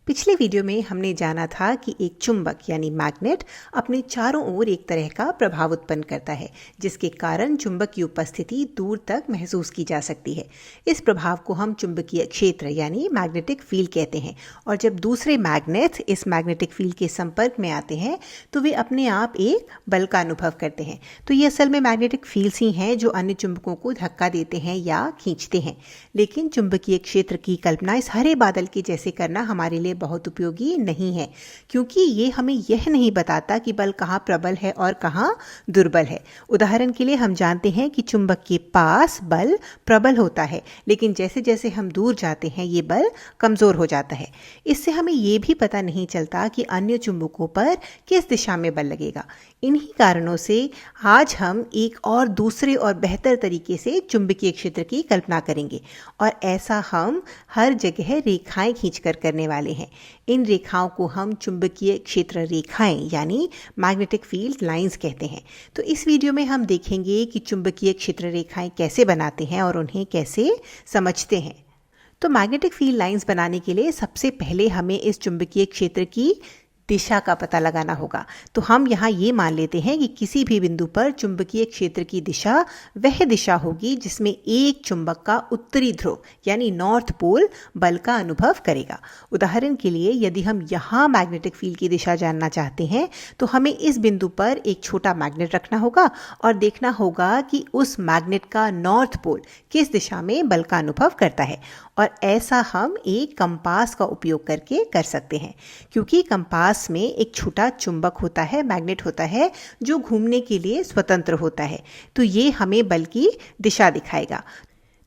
पिछले वीडियो में हमने जाना था कि एक चुंबक यानी मैग्नेट अपने चारों ओर एक तरह का प्रभाव उत्पन्न करता है, जिसके कारण चुंबक की उपस्थिति दूर तक महसूस की जा सकती है। इस प्रभाव को हम चुंबकीय क्षेत्र यानी मैग्नेटिक फील्ड कहते हैं। और जब दूसरे मैग्नेट इस मैग्नेटिक फील्ड के संपर्क में आते हैं तो वे अपने आप एक बल का अनुभव करते हैं। तो ये असल में मैग्नेटिक फील्ड्स ही हैं जो अन्य चुंबकों को धक्का देते हैं या खींचते हैं। लेकिन चुंबकीय क्षेत्र की कल्पना इस हरे बादल के जैसे करना हमारे लिए बहुत उपयोगी नहीं है, क्योंकि ये हमें यह नहीं बताता कि बल कहाँ प्रबल है और कहाँ दुर्बल है। उदाहरण के लिए हम जानते हैं कि चुंबक के पास बल प्रबल होता है, लेकिन जैसे जैसे हम दूर जाते हैं ये बल कमजोर हो जाता है। इससे हमें ये भी पता नहीं चलता कि अन्य चुंबकों पर किस दिशा में बल लगेगा। इन्हीं कारणों से आज हम एक और दूसरे और बेहतर तरीके से चुंबकीय क्षेत्र की कल्पना करेंगे, और ऐसा हम हर जगह रेखाएं खींचकर करने वाले हैं। इन रेखाओं को हम चुंबकीय क्षेत्र रेखाएं यानी मैग्नेटिक फील्ड लाइंस कहते हैं। तो इस वीडियो में हम देखेंगे कि चुंबकीय क्षेत्र रेखाएं कैसे बनाते हैं और उन्हें कैसे समझते हैं। तो मैग्नेटिक फील्ड लाइंस बनाने के लिए सबसे पहले हमें इस चुंबकीय क्षेत्र की दिशा का पता लगाना होगा। तो हम यहाँ ये मान लेते हैं कि किसी भी बिंदु पर चुंबकीय क्षेत्र की दिशा वह दिशा होगी जिसमें एक चुंबक का उत्तरी ध्रुव यानी नॉर्थ पोल बल का अनुभव करेगा। उदाहरण के लिए यदि हम यहाँ मैग्नेटिक फील्ड की दिशा जानना चाहते हैं तो हमें इस बिंदु पर एक छोटा मैग्नेट रखना होगा और देखना होगा कि उस मैग्नेट का नॉर्थ पोल किस दिशा में बल का अनुभव करता है। और ऐसा हम एक कंपास का उपयोग करके कर सकते हैं, क्योंकि कंपास में एक छोटा चुंबक होता है, मैग्नेट होता है, जो घूमने के लिए स्वतंत्र होता है। तो ये हमें बल की दिशा दिखाएगा।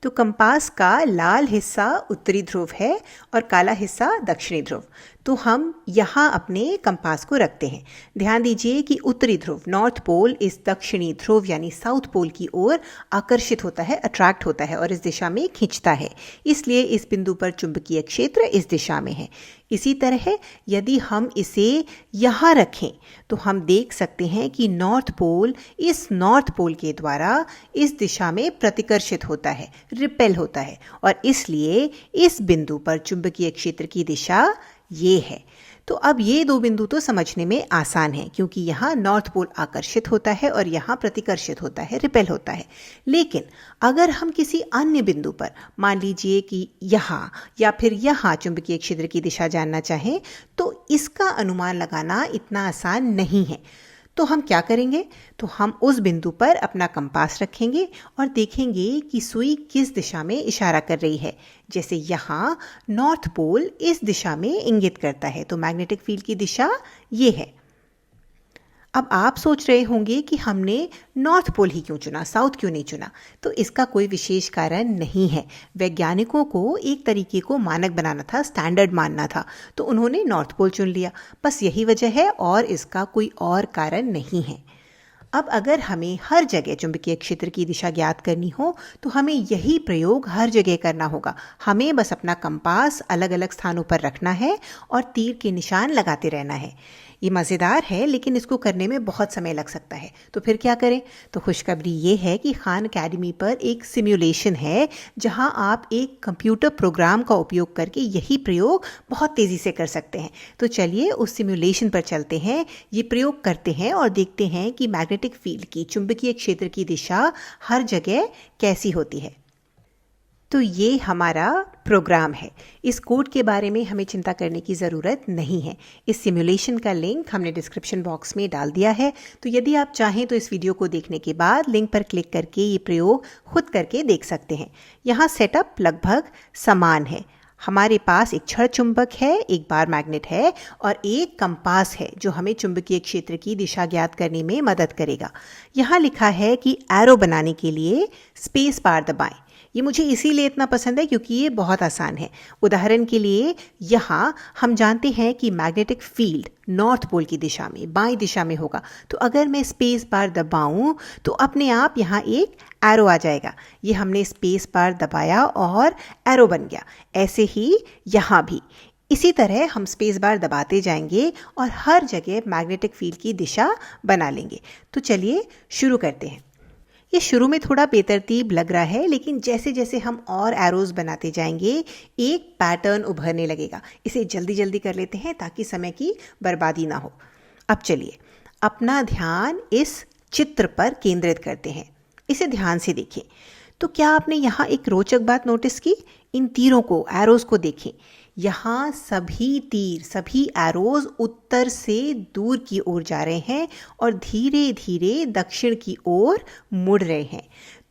तो कंपास का लाल हिस्सा उत्तरी ध्रुव है और काला हिस्सा दक्षिणी ध्रुव। तो हम यहाँ अपने कंपास को रखते हैं। ध्यान दीजिए कि उत्तरी ध्रुव नॉर्थ पोल इस दक्षिणी ध्रुव यानी साउथ पोल की ओर आकर्षित होता है, अट्रैक्ट होता है और इस दिशा में खींचता है। इसलिए इस बिंदु पर चुंबकीय क्षेत्र इस दिशा में है। इसी तरह यदि हम इसे यहाँ रखें तो हम देख सकते हैं कि नॉर्थ पोल इस नॉर्थ पोल के द्वारा इस दिशा में प्रतिकर्षित होता है, रिपेल होता है, और इसलिए इस बिंदु पर चुंबकीय क्षेत्र की दिशा ये है। तो अब ये दो बिंदु तो समझने में आसान है, क्योंकि यहाँ नॉर्थ पोल आकर्षित होता है और यहाँ प्रतिकर्षित होता है, रिपेल होता है। लेकिन अगर हम किसी अन्य बिंदु पर, मान लीजिए कि यहाँ या फिर यहाँ चुंबकीय क्षेत्र की दिशा जानना चाहें, तो इसका अनुमान लगाना इतना आसान नहीं है। तो हम क्या करेंगे? तो हम उस बिंदु पर अपना कंपास रखेंगे और देखेंगे कि सुई किस दिशा में इशारा कर रही है। जैसे यहाँ नॉर्थ पोल इस दिशा में इंगित करता है, तो मैग्नेटिक फील्ड की दिशा ये है। अब आप सोच रहे होंगे कि हमने नॉर्थ पोल ही क्यों चुना, साउथ क्यों नहीं चुना? तो इसका कोई विशेष कारण नहीं है। वैज्ञानिकों को एक तरीके को मानक बनाना था, स्टैंडर्ड मानना था, तो उन्होंने नॉर्थ पोल चुन लिया। बस यही वजह है और इसका कोई और कारण नहीं है। अब अगर हमें हर जगह चुंबकीय क्षेत्र की दिशा ज्ञात करनी हो तो हमें यही प्रयोग हर जगह करना होगा। हमें बस अपना कंपास अलग अलग स्थानों पर रखना है और तीर के निशान लगाते रहना है। ये मज़ेदार है, लेकिन इसको करने में बहुत समय लग सकता है। तो फिर क्या करें? तो खुशखबरी ये है कि खान एकेडमी पर एक सिमुलेशन है, जहां आप एक कंप्यूटर प्रोग्राम का उपयोग करके यही प्रयोग बहुत तेज़ी से कर सकते हैं। तो चलिए उस सिमुलेशन पर चलते हैं, ये प्रयोग करते हैं और देखते हैं कि मैग्नेटिक फील्ड की, चुंबकीय क्षेत्र की दिशा हर जगह कैसी होती है। तो ये हमारा प्रोग्राम है। इस कोड के बारे में हमें चिंता करने की ज़रूरत नहीं है। इस सिमुलेशन का लिंक हमने डिस्क्रिप्शन बॉक्स में डाल दिया है। तो यदि आप चाहें तो इस वीडियो को देखने के बाद लिंक पर क्लिक करके ये प्रयोग खुद करके देख सकते हैं। यहाँ सेटअप लगभग समान है। हमारे पास एक छड़ चुंबक है, एक बार मैग्नेट है और एक कंपास है जो हमें चुंबकीय क्षेत्र की दिशा ज्ञात करने में मदद करेगा। यहाँ लिखा है कि एरो बनाने के लिए स्पेस बार दबाएं। ये मुझे इसीलिए इतना पसंद है क्योंकि ये बहुत आसान है। उदाहरण के लिए यहाँ हम जानते हैं कि मैग्नेटिक फील्ड नॉर्थ पोल की दिशा में, बाईं दिशा में होगा। तो अगर मैं स्पेस बार दबाऊं तो अपने आप यहाँ एक एरो आ जाएगा। ये हमने स्पेस बार दबाया और एरो बन गया। ऐसे ही यहाँ भी इसी तरह हम स्पेस बार दबाते जाएंगे और हर जगह मैग्नेटिक फील्ड की दिशा बना लेंगे। तो चलिए शुरू करते हैं। ये शुरू में थोड़ा बेतरतीब लग रहा है, लेकिन जैसे जैसे हम और एरोज बनाते जाएंगे एक पैटर्न उभरने लगेगा। इसे जल्दी जल्दी कर लेते हैं ताकि समय की बर्बादी ना हो। अब चलिए अपना ध्यान इस चित्र पर केंद्रित करते हैं। इसे ध्यान से देखें। तो क्या आपने यहाँ एक रोचक बात नोटिस की? इन तीरों को, एरोज को देखें। यहाँ सभी तीर, सभी एरोज उत्तर से दूर की ओर जा रहे हैं और धीरे धीरे दक्षिण की ओर मुड़ रहे हैं।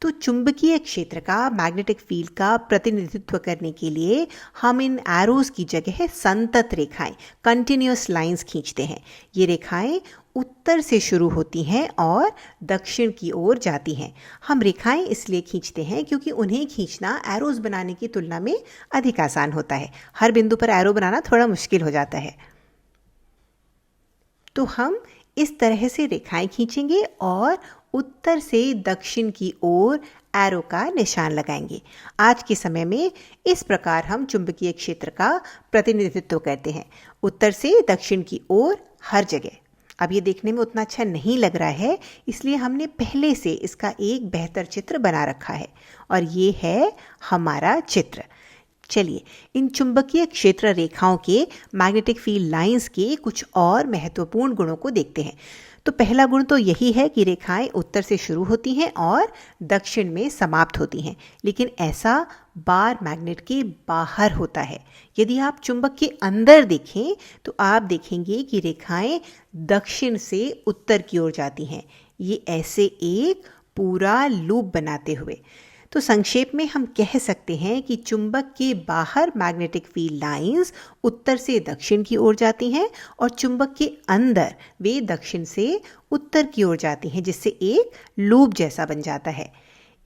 तो चुंबकीय क्षेत्र का, मैग्नेटिक फील्ड का प्रतिनिधित्व करने के लिए हम इन एरोज की जगह संतत रेखाएं, कंटिन्यूअस लाइंस खींचते हैं। ये रेखाएं उत्तर से शुरू होती हैं और दक्षिण की ओर जाती हैं। हम रेखाएं इसलिए खींचते हैं क्योंकि उन्हें खींचना एरोज बनाने की तुलना में अधिक आसान होता है। हर बिंदु पर एरो बनाना थोड़ा मुश्किल हो जाता है। तो हम इस तरह से रेखाएं खींचेंगे और उत्तर से दक्षिण की ओर एरो का निशान लगाएंगे। आज के समय में इस प्रकार हम चुंबकीय क्षेत्र का प्रतिनिधित्व करते हैं, उत्तर से दक्षिण की ओर हर जगह। अब ये देखने में उतना अच्छा नहीं लग रहा है, इसलिए हमने पहले से इसका एक बेहतर चित्र बना रखा है और ये है हमारा चित्र। चलिए इन चुंबकीय क्षेत्र रेखाओं के, मैग्नेटिक फील्ड लाइंस के कुछ और महत्वपूर्ण गुणों को देखते हैं। तो पहला गुण तो यही है कि रेखाएं उत्तर से शुरू होती हैं और दक्षिण में समाप्त होती हैं, लेकिन ऐसा बार मैग्नेट के बाहर होता है। यदि आप चुंबक के अंदर देखें तो आप देखेंगे कि रेखाएं दक्षिण से उत्तर की ओर जाती हैं, ये ऐसे एक पूरा लूप बनाते हुए। तो संक्षेप में हम कह सकते हैं कि चुंबक के बाहर मैग्नेटिक फील्ड लाइंस उत्तर से दक्षिण की ओर जाती हैं और चुंबक के अंदर वे दक्षिण से उत्तर की ओर जाती हैं, जिससे एक लूप जैसा बन जाता है।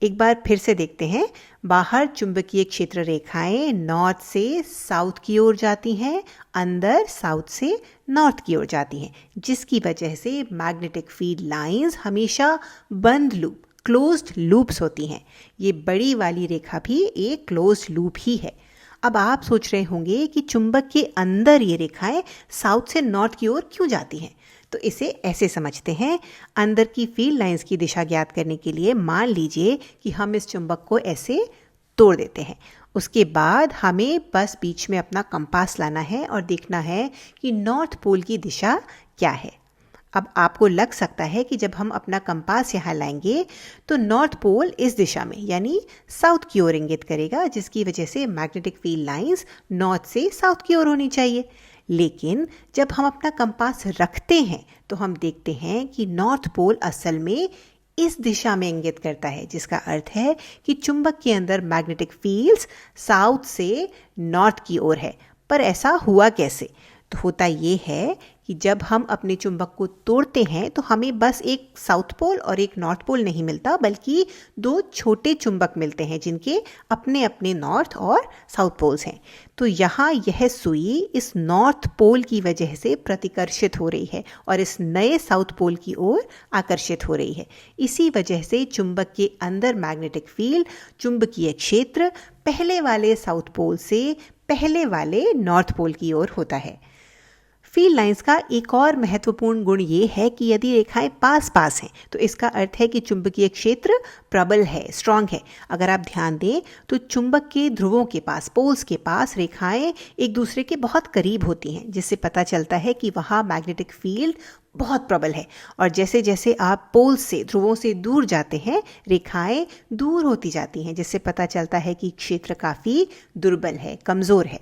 एक बार फिर से देखते हैं। बाहर चुंबकीय क्षेत्र रेखाएं नॉर्थ से साउथ की ओर जाती हैं, अंदर साउथ से नॉर्थ की ओर जाती हैं, जिसकी वजह से मैग्नेटिक फील्ड लाइंस हमेशा बंद लूप, क्लोज्ड लूप्स होती हैं। ये बड़ी वाली रेखा भी एक क्लोज्ड लूप ही है। अब आप सोच रहे होंगे कि चुंबक के अंदर ये रेखाएं साउथ से नॉर्थ की ओर क्यों जाती हैं? तो इसे ऐसे समझते हैं। अंदर की फील्ड लाइंस की दिशा ज्ञात करने के लिए मान लीजिए कि हम इस चुंबक को ऐसे तोड़ देते हैं। उसके बाद हमें बस बीच में अपना कंपास लाना है और देखना है कि नॉर्थ पोल की दिशा क्या है। अब आपको लग सकता है कि जब हम अपना कंपास यहाँ लाएंगे तो नॉर्थ पोल इस दिशा में यानी साउथ की ओर इंगित करेगा, जिसकी वजह से मैग्नेटिक फील्ड लाइंस नॉर्थ से साउथ की ओर होनी चाहिए। लेकिन जब हम अपना कंपास रखते हैं तो हम देखते हैं कि नॉर्थ पोल असल में इस दिशा में इंगित करता है, जिसका अर्थ है कि चुंबक के अंदर मैग्नेटिक फील्ड्स साउथ से नॉर्थ की ओर है। पर ऐसा हुआ कैसे? तो होता ये है कि जब हम अपने चुंबक को तोड़ते हैं तो हमें बस एक साउथ पोल और एक नॉर्थ पोल नहीं मिलता, बल्कि दो छोटे चुंबक मिलते हैं जिनके अपने अपने नॉर्थ और साउथ पोल्स हैं। तो यहाँ यह सुई इस नॉर्थ पोल की वजह से प्रतिकर्षित हो रही है और इस नए साउथ पोल की ओर आकर्षित हो रही है। इसी वजह से चुंबक के अंदर मैग्नेटिक फील्ड, चुंबकीय क्षेत्र पहले वाले साउथ पोल से पहले वाले नॉर्थ पोल की ओर होता है। फील्ड लाइंस का एक और महत्वपूर्ण गुण ये है कि यदि रेखाएं पास पास हैं तो इसका अर्थ है कि चुंबकीय क्षेत्र प्रबल है, स्ट्रांग है। अगर आप ध्यान दें तो चुंबक के ध्रुवों के पास, पोल्स के पास रेखाएं एक दूसरे के बहुत करीब होती हैं, जिससे पता चलता है कि वहाँ मैग्नेटिक फील्ड बहुत प्रबल है। और जैसे जैसे आप पोल्स से, ध्रुवों से दूर जाते हैं, रेखाएं दूर होती जाती हैं, जिससे पता चलता है कि क्षेत्र काफ़ी दुर्बल है, कमज़ोर है।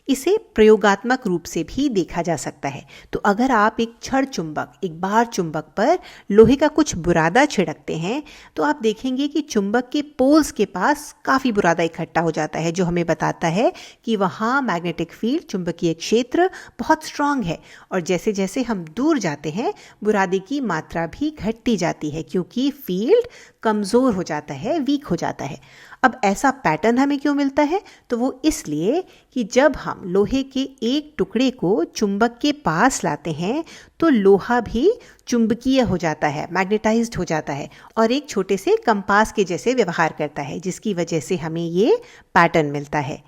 इसे प्रयोगात्मक रूप से भी देखा जा सकता है। तो अगर आप एक छड़ चुंबक, एक बार चुंबक पर लोहे का कुछ बुरादा छिड़कते हैं तो आप देखेंगे कि चुंबक के पोल्स के पास काफ़ी बुरादा इकट्ठा हो जाता है, जो हमें बताता है कि वहाँ मैग्नेटिक फील्ड, चुंबकीय क्षेत्र बहुत स्ट्रांग है। और जैसे जैसे हम दूर जाते हैं बुरादे की मात्रा भी घटती जाती है, क्योंकि फील्ड कमज़ोर हो जाता है, वीक हो जाता है। अब ऐसा पैटर्न हमें क्यों मिलता है? तो वो इसलिए कि जब हम लोहे के एक टुकड़े को चुंबक के पास लाते हैं तो लोहा भी चुंबकीय हो जाता है, मैग्नेटाइज्ड हो जाता है और एक छोटे से कंपास के जैसे व्यवहार करता है, जिसकी वजह से हमें ये पैटर्न मिलता है।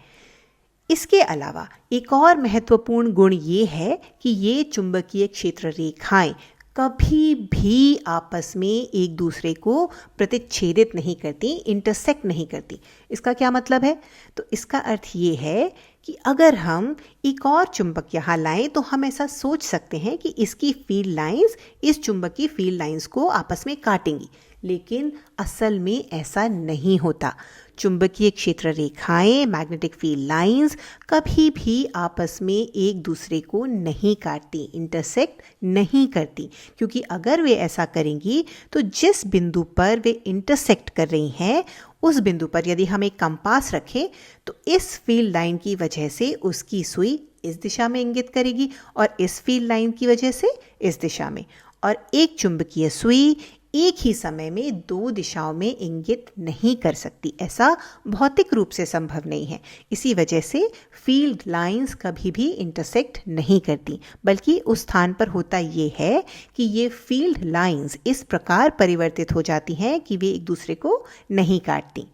इसके अलावा एक और महत्वपूर्ण गुण ये है कि ये चुंबकीय क्षेत्र रेखाएं कभी भी आपस में एक दूसरे को प्रतिच्छेदित नहीं करती, इंटरसेक्ट नहीं करती। इसका क्या मतलब है? तो इसका अर्थ ये है कि अगर हम एक और चुंबक यहाँ लाएं तो हम ऐसा सोच सकते हैं कि इसकी फील्ड लाइंस इस चुंबक की फील्ड लाइंस को आपस में काटेंगी, लेकिन असल में ऐसा नहीं होता। चुंबकीय क्षेत्र रेखाएं, मैग्नेटिक फील्ड लाइंस कभी भी आपस में एक दूसरे को नहीं काटती, इंटरसेक्ट नहीं करती, क्योंकि अगर वे ऐसा करेंगी तो जिस बिंदु पर वे इंटरसेक्ट कर रही हैं उस बिंदु पर यदि हम एक कंपास रखें तो इस फील्ड लाइन की वजह से उसकी सुई इस दिशा में इंगित करेगी और इस फील्ड लाइन की वजह से इस दिशा में, और एक चुंबकीय सुई एक ही समय में दो दिशाओं में इंगित नहीं कर सकती। ऐसा भौतिक रूप से संभव नहीं है। इसी वजह से फील्ड लाइंस कभी भी इंटरसेक्ट नहीं करती, बल्कि उस स्थान पर होता ये है कि ये फील्ड लाइंस इस प्रकार परिवर्तित हो जाती हैं कि वे एक दूसरे को नहीं काटती।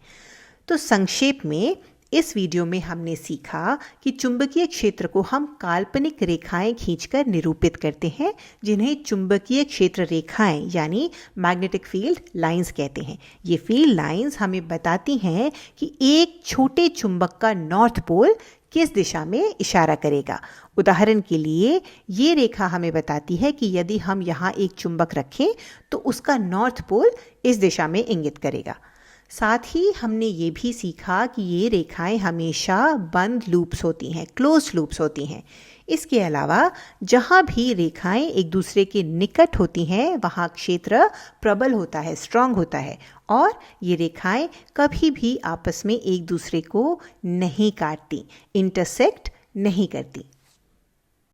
तो संक्षेप में इस वीडियो में हमने सीखा कि चुंबकीय क्षेत्र को हम काल्पनिक रेखाएं खींचकर निरूपित करते हैं, जिन्हें चुंबकीय क्षेत्र रेखाएं यानी मैग्नेटिक फील्ड लाइंस कहते हैं। ये फील्ड लाइंस हमें बताती हैं कि एक छोटे चुंबक का नॉर्थ पोल किस दिशा में इशारा करेगा। उदाहरण के लिए ये रेखा हमें बताती है कि यदि हम यहाँ एक चुंबक रखें तो उसका नॉर्थ पोल इस दिशा में इंगित करेगा। साथ ही हमने ये भी सीखा कि ये रेखाएं हमेशा बंद लूप्स होती हैं, क्लोज लूप्स होती हैं। इसके अलावा जहाँ भी रेखाएं एक दूसरे के निकट होती हैं वहाँ क्षेत्र प्रबल होता है, स्ट्रांग होता है, और ये रेखाएं कभी भी आपस में एक दूसरे को नहीं काटती, इंटरसेक्ट नहीं करती।